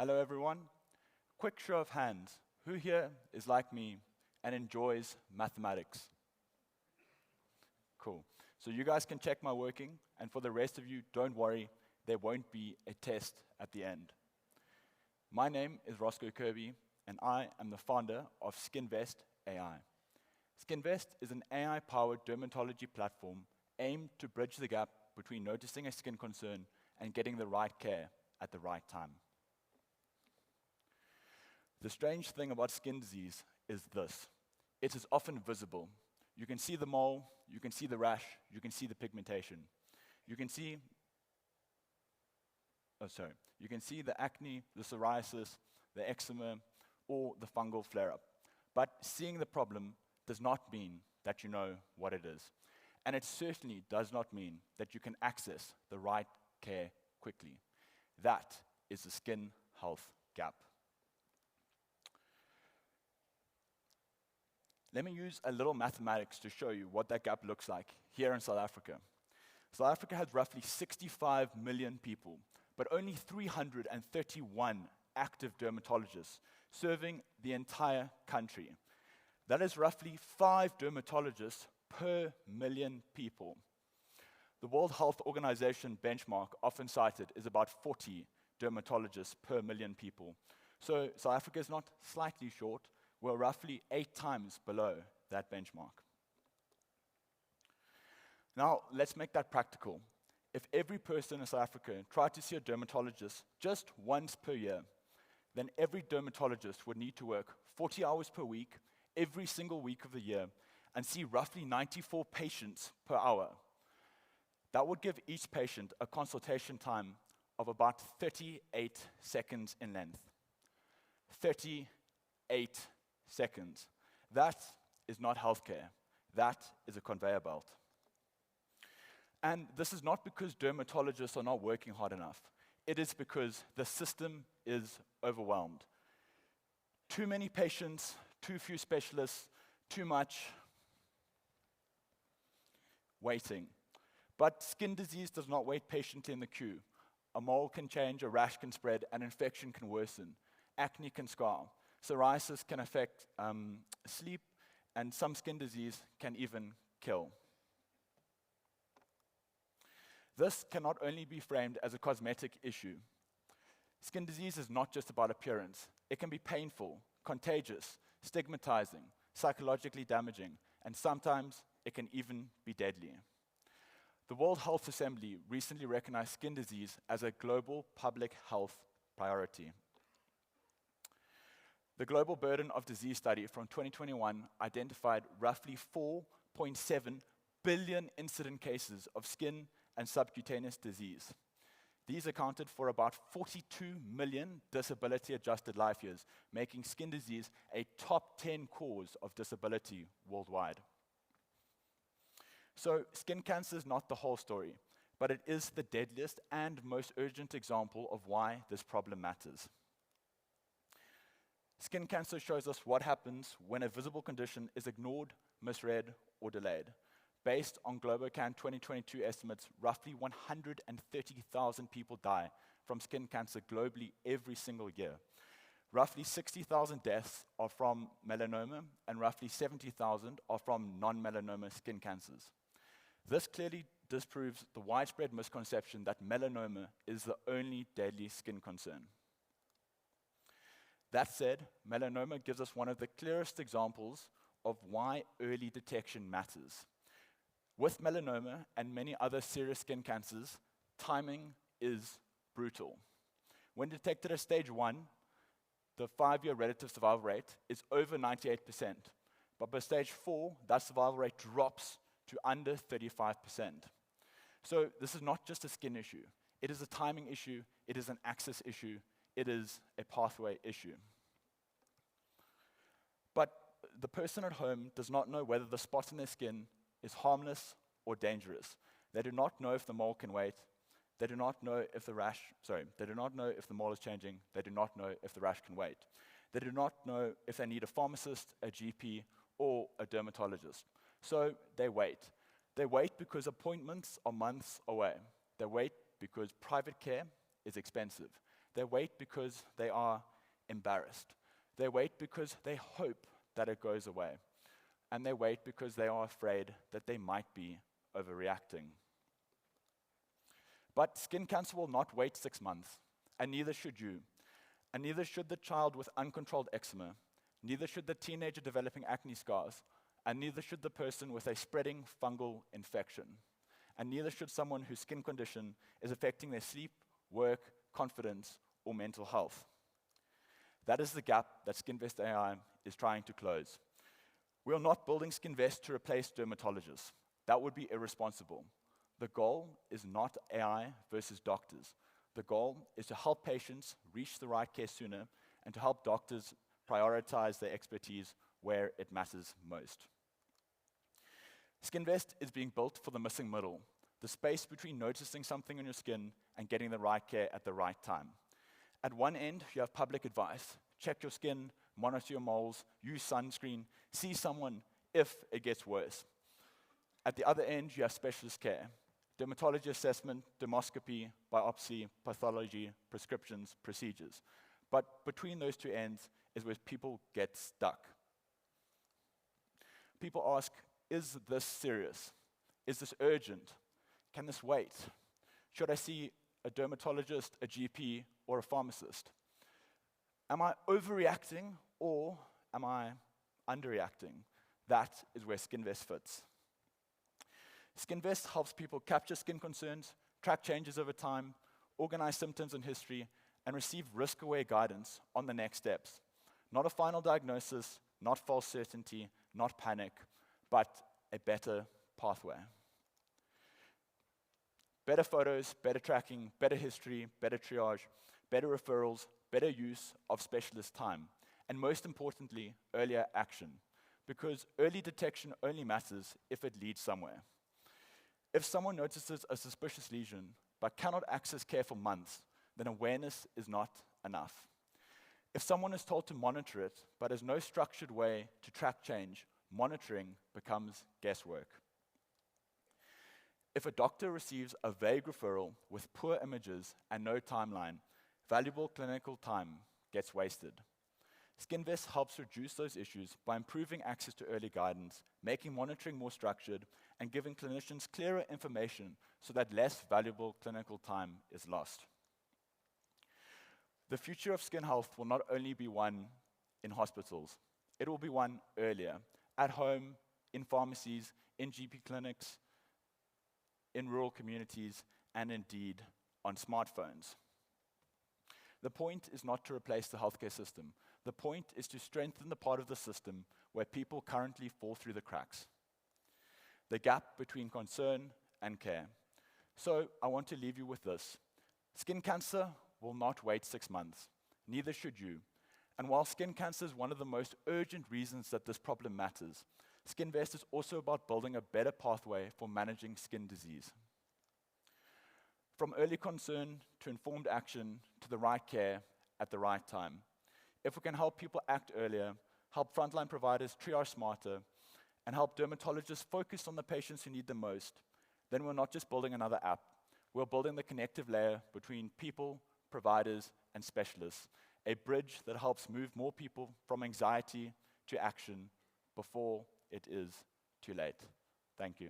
Hello, everyone. Quick show of hands. Who here is like me and enjoys mathematics? Cool. So you guys can check my working, and for the rest of you, don't worry, there won't be a test at the end. My name is Roscoe Kirby, and I am the founder of Skinvest AI. Skinvest is an AI-powered dermatology platform aimed to bridge the gap between noticing a skin concern and getting the right care at the right time. The strange thing about skin disease is this. It is often visible. You can see the mole, you can see the rash, you can see the pigmentation. You can see the acne, the psoriasis, the eczema, or the fungal flare-up. But seeing the problem does not mean that you know what it is. And it certainly does not mean that you can access the right care quickly. That is the skin health gap. Let me use a little mathematics to show you what that gap looks like here in South Africa. South Africa has roughly 65 million people, but only 331 active dermatologists serving the entire country. That is roughly 5 dermatologists per million people. The World Health Organization benchmark, often cited, is about 40 dermatologists per million people. So South Africa is not slightly short, we're roughly 8 times below that benchmark. Now, let's make that practical. If every person in South Africa tried to see a dermatologist just once per year, then every dermatologist would need to work 40 hours per week, every single week of the year, and see roughly 94 patients per hour. That would give each patient a consultation time of about 38 seconds in length. 38 seconds. That is not healthcare. That is a conveyor belt. And this is not because dermatologists are not working hard enough. It is because the system is overwhelmed. Too many patients, too few specialists, too much waiting. But skin disease does not wait patiently in the queue. A mole can change, a rash can spread, an infection can worsen, acne can scar, psoriasis can affect sleep, and some skin disease can even kill. This cannot only be framed as a cosmetic issue. Skin disease is not just about appearance. It can be painful, contagious, stigmatizing, psychologically damaging, and sometimes it can even be deadly. The World Health Assembly recently recognized skin disease as a global public health priority. The Global Burden of Disease study from 2021 identified roughly 4.7 billion incident cases of skin and subcutaneous disease. These accounted for about 42 million disability-adjusted life years, making skin disease a top 10 cause of disability worldwide. So skin cancer is not the whole story, but it is the deadliest and most urgent example of why this problem matters. Skin cancer shows us what happens when a visible condition is ignored, misread, or delayed. Based on GloboCan 2022 estimates, roughly 130,000 people die from skin cancer globally every single year. Roughly 60,000 deaths are from melanoma, and roughly 70,000 are from non-melanoma skin cancers. This clearly disproves the widespread misconception that melanoma is the only deadly skin concern. That said, melanoma gives us one of the clearest examples of why early detection matters. With melanoma and many other serious skin cancers, timing is brutal. When detected at stage 1, the 5-year relative survival rate is over 98%. But by stage 4, that survival rate drops to under 35%. So this is not just a skin issue. It is a timing issue, it is an access issue, it is a pathway issue. But the person at home does not know whether the spot in their skin is harmless or dangerous. They do not know if the mole can wait. They do not know if the mole is changing. They do not know if the rash can wait. They do not know if they need a pharmacist, a GP, or a dermatologist. So they wait. They wait because appointments are months away. They wait because private care is expensive. They wait because they are embarrassed. They wait because they hope that it goes away. And they wait because they are afraid that they might be overreacting. But skin cancer will not wait 6 months, and neither should you. And neither should the child with uncontrolled eczema, neither should the teenager developing acne scars, and neither should the person with a spreading fungal infection. And neither should someone whose skin condition is affecting their sleep, work, confidence, or mental health. That is the gap that Skinvest AI is trying to close. We are not building Skinvest to replace dermatologists. That would be irresponsible. The goal is not AI versus doctors. The goal is to help patients reach the right care sooner and to help doctors prioritize their expertise where it matters most. Skinvest is being built for the missing middle, the space between noticing something on your skin and getting the right care at the right time. At one end, you have public advice. Check your skin, monitor your moles, use sunscreen, see someone if it gets worse. At the other end, you have specialist care. Dermatology assessment, dermoscopy, biopsy, pathology, prescriptions, procedures. But between those two ends is where people get stuck. People ask, is this serious? Is this urgent? Can this wait? Should I see a dermatologist, a GP, or a pharmacist? Am I overreacting or am I underreacting? That is where Skinvest fits. Skinvest helps people capture skin concerns, track changes over time, organize symptoms and history, and receive risk-aware guidance on the next steps. Not a final diagnosis, not false certainty, not panic, but a better pathway. Better photos, better tracking, better history, better triage, better referrals, better use of specialist time, and most importantly, earlier action, because early detection only matters if it leads somewhere. If someone notices a suspicious lesion but cannot access care for months, then awareness is not enough. If someone is told to monitor it but has no structured way to track change, monitoring becomes guesswork. If a doctor receives a vague referral with poor images and no timeline, valuable clinical time gets wasted. Skinvest helps reduce those issues by improving access to early guidance, making monitoring more structured, and giving clinicians clearer information so that less valuable clinical time is lost. The future of skin health will not only be one in hospitals, it will be one earlier, at home, in pharmacies, in GP clinics, in rural communities, and indeed on smartphones. The point is not to replace the healthcare system. The point is to strengthen the part of the system where people currently fall through the cracks. The gap between concern and care. So I want to leave you with this. Skin cancer will not wait 6 months. Neither should you. And while skin cancer is one of the most urgent reasons that this problem matters, Skinvest is also about building a better pathway for managing skin disease. From early concern to informed action to the right care at the right time. If we can help people act earlier, help frontline providers triage smarter, and help dermatologists focus on the patients who need them most, then we're not just building another app. We're building the connective layer between people, providers, and specialists, a bridge that helps move more people from anxiety to action before it is too late. Thank you.